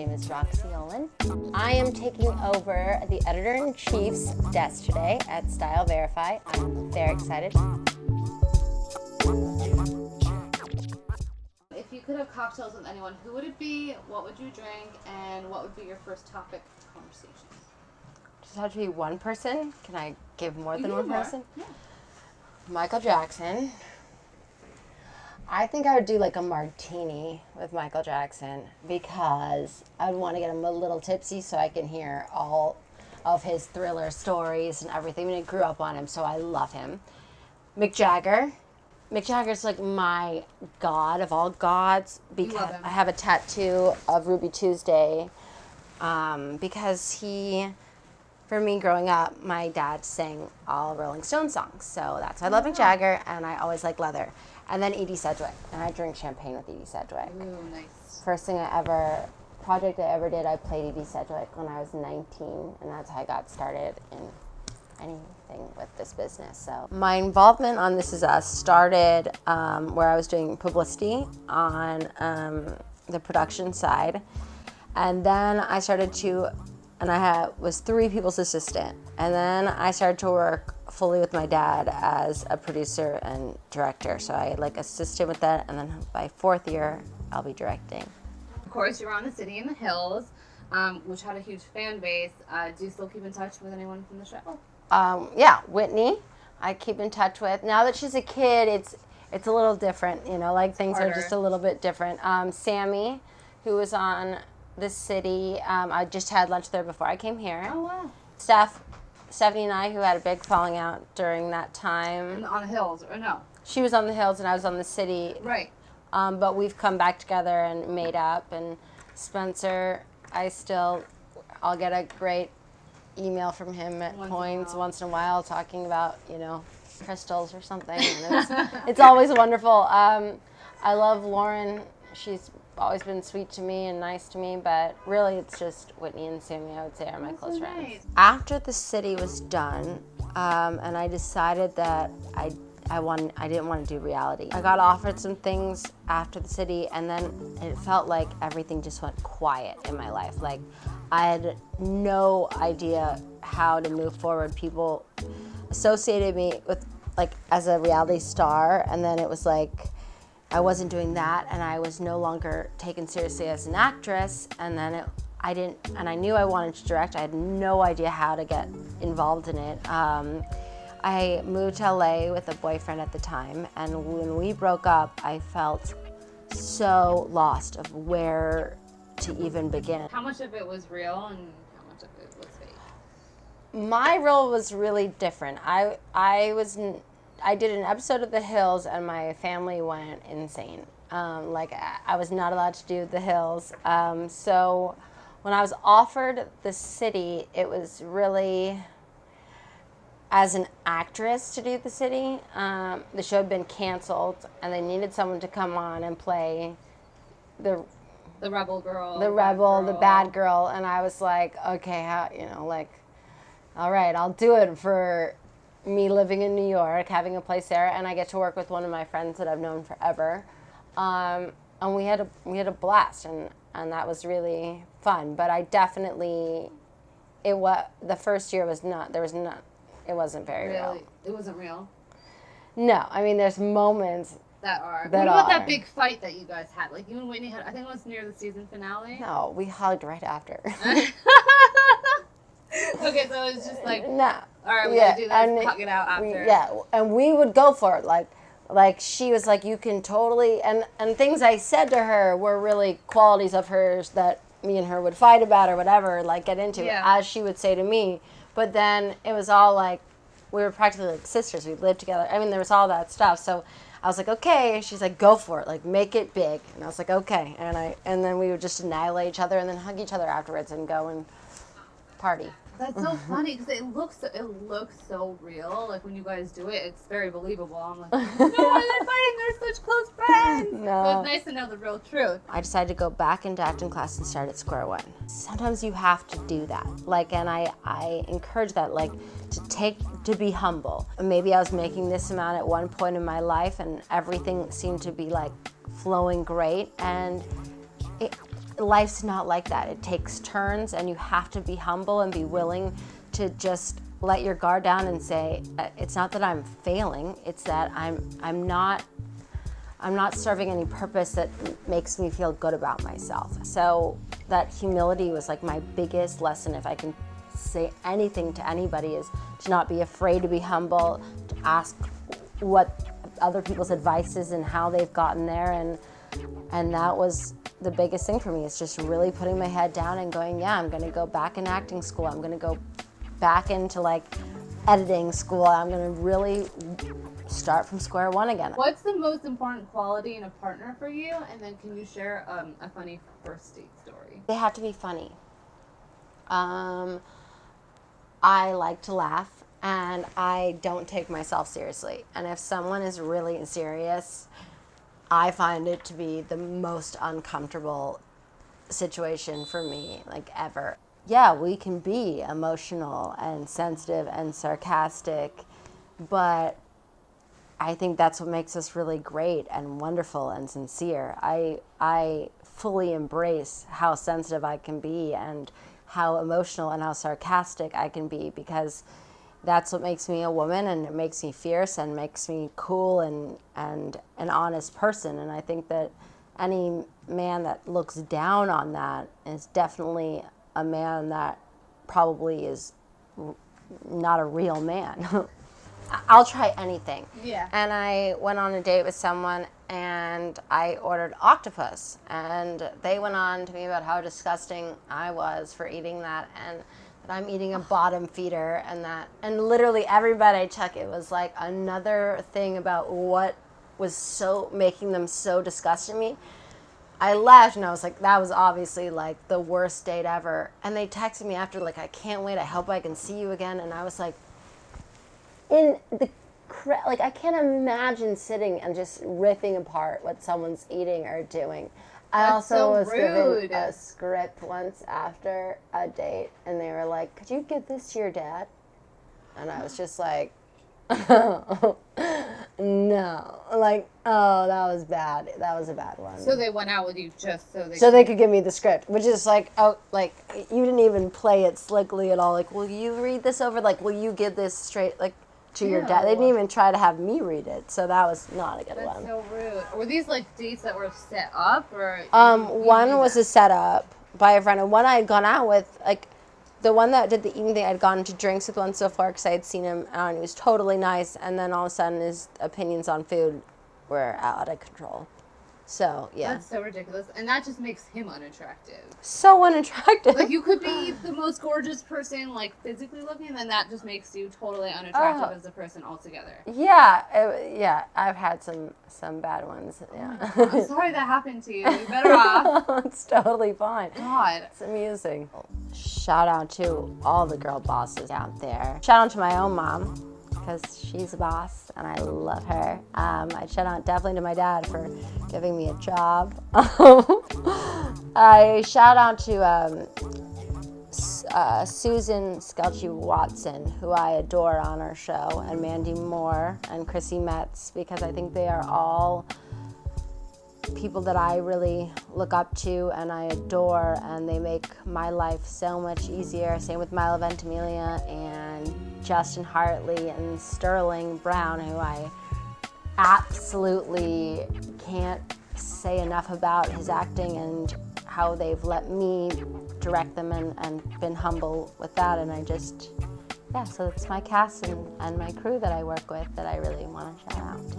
name is Roxy Olin. I am taking over the editor-in-chief's desk today at Style Verify. I'm very excited. If you could have cocktails with anyone, who would it be, what would you drink, and what would be your first topic of conversation? Does it have to be one person? Can I give more than one person? Yeah. Michael Jackson. I think I would do like a martini with Michael Jackson because I would want to get him a little tipsy so I can hear all of his Thriller stories and everything. I mean, I grew up on him, so I love him. Mick Jagger. Mick Jagger's like my god of all gods because I have a tattoo of Ruby Tuesday because for me growing up, my dad sang all Rolling Stones songs. So that's why I love Mick Jagger, and I always like leather. And then Edie Sedgwick, and I drink champagne with Edie Sedgwick. Ooh, nice. First project I ever did, I played Edie Sedgwick when I was 19, and that's how I got started in anything with this business. So my involvement on This Is Us started where I was doing publicity on the production side, and then I started to, and I was 3 people's assistant, and then I started to work fully with my dad as a producer and director. So I assisted with that, and then by 4th year, I'll be directing. Of course, you were on The City in the Hills, which had a huge fan base. Do you still keep in touch with anyone from the show? Yeah, Whitney, I keep in touch with. Now that she's a kid, it's a little different, things Harder. are just a little bit different. Sammy, who was on The City, I just had lunch there before I came here. Oh, wow. Stephanie and I, who had a big falling out during that time. On the Hills, or no? She was on the Hills and I was on The City. Right. But we've come back together and made up. And Spencer, I'll get a great email from him at points once in a while talking about, crystals or something. And it's always wonderful. I love Lauren. She's always been sweet to me and nice to me, but really it's just Whitney and Sammy, I would say, are my close friends. Nice. After The City was done, and I decided that I didn't want to do reality. I got offered some things after The City, and then it felt like everything just went quiet in my life. Like, I had no idea how to move forward. People associated me with, as a reality star, and then it was like, I wasn't doing that, and I was no longer taken seriously as an actress, and then I knew I wanted to direct. I had no idea how to get involved in it. I moved to LA with a boyfriend at the time, and when we broke up, I felt so lost of where to even begin. How much of it was real and how much of it was fake? My role was really different. I did an episode of The Hills, and my family went insane. I was not allowed to do The Hills. So when I was offered The City, it was really as an actress to do The City. The show had been canceled, and they needed someone to come on and play the rebel girl. The rebel, the bad girl. And I was like, okay, all right, I'll do it for me living in New York, having a place there, and I get to work with one of my friends that I've known forever. And we had a blast, and that was really fun. But I definitely, the first year was not, it wasn't very real. It wasn't real? No, I mean, there's moments that are. What about that big fight that you guys had? Like, you and Whitney had, I think it was near the season finale? No, we hugged right after. Okay, so it's just like, no. All right, we gotta do this, hug it out after. And we would go for it. Like she was like, you can totally, and things I said to her were really qualities of hers that me and her would fight about or whatever, get into, as she would say to me. But then it was all like, we were practically like sisters. We lived together. I mean, there was all that stuff. So I was like, okay. She's like, go for it. Make it big. And I was like, okay. And then we would just annihilate each other and then hug each other afterwards and go and party. That's so funny because it looks so real. Like when you guys do it, it's very believable. I'm like, no, they're fighting. They're such close friends. No. So it's nice to know the real truth. I decided to go back into acting class and start at square one. Sometimes you have to do that. And I encourage that, to be humble. Maybe I was making this amount at one point in my life, and everything seemed to be flowing great, and life's not like that. It takes turns, and you have to be humble and be willing to just let your guard down and say, it's not that I'm failing, it's that I'm not serving any purpose that makes me feel good about myself. So that humility was like my biggest lesson. If I can say anything to anybody, is to not be afraid to be humble, to ask what other people's advice is and how they've gotten there. And that was the biggest thing for me, is just really putting my head down and going, yeah, I'm gonna go back in acting school. I'm gonna go back into like editing school. I'm gonna really start from square one again. What's the most important quality in a partner for you? And then can you share a funny first date story? They have to be funny. I like to laugh, and I don't take myself seriously. And if someone is really serious, I find it to be the most uncomfortable situation for me, like ever. Yeah, we can be emotional and sensitive and sarcastic, but I think that's what makes us really great and wonderful and sincere. I fully embrace how sensitive I can be and how emotional and how sarcastic I can be, because that's what makes me a woman, and it makes me fierce and makes me cool and an honest person. And I think that any man that looks down on that is definitely a man that probably is not a real man. I'll try anything. Yeah. And I went on a date with someone, and I ordered octopus, and they went on to me about how disgusting I was for eating that, and that I'm eating a bottom feeder, and literally everybody I took, it was like another thing about what was so making them so disgusted in me. I left, and I was like, that was obviously like the worst date ever. And they texted me after, like, I can't wait, I hope I can see you again. And I was like, I can't imagine sitting and just ripping apart what someone's eating or doing. I also was given a script once after a date, and they were like, could you give this to your dad? And I was just like, no. Like, oh, that was bad. That was a bad one. So they went out with you just so they could give me the script, which is like, oh, like, you didn't even play it slickly at all. Like, will you read this over? Like, will you give this straight, like, to your dad? They didn't even try to have me read it, so that was not a good one. That's so rude. Were these like dates that were set up, or? One was a setup by a friend, and one I had gone out with, like, the one that did the evening thing, I'd gone to drinks with one so far because I had seen him out, and he was totally nice, and then all of a sudden his opinions on food were out of control. So, yeah. That's so ridiculous. And that just makes him unattractive. So unattractive. Like, you could be the most gorgeous person, like, physically looking, and then that just makes you totally unattractive as a person altogether. Yeah, I've had some bad ones, yeah. Oh, I'm sorry that happened to you. You're better off. It's totally fine. God. It's amusing. Shout out to all the girl bosses out there. Shout out to my own mom, because she's a boss, and I love her. I shout out definitely to my dad for giving me a job. I shout out to Susan Skelchie-Watson, who I adore on our show, and Mandy Moore and Chrissy Metz, because I think they are all people that I really look up to and I adore, and they make my life so much easier. Same with Milo Ventimiglia and Justin Hartley and Sterling Brown, who I absolutely can't say enough about his acting and how they've let me direct them and been humble with that. And I just, yeah, so it's my cast and my crew that I work with that I really want to shout out to.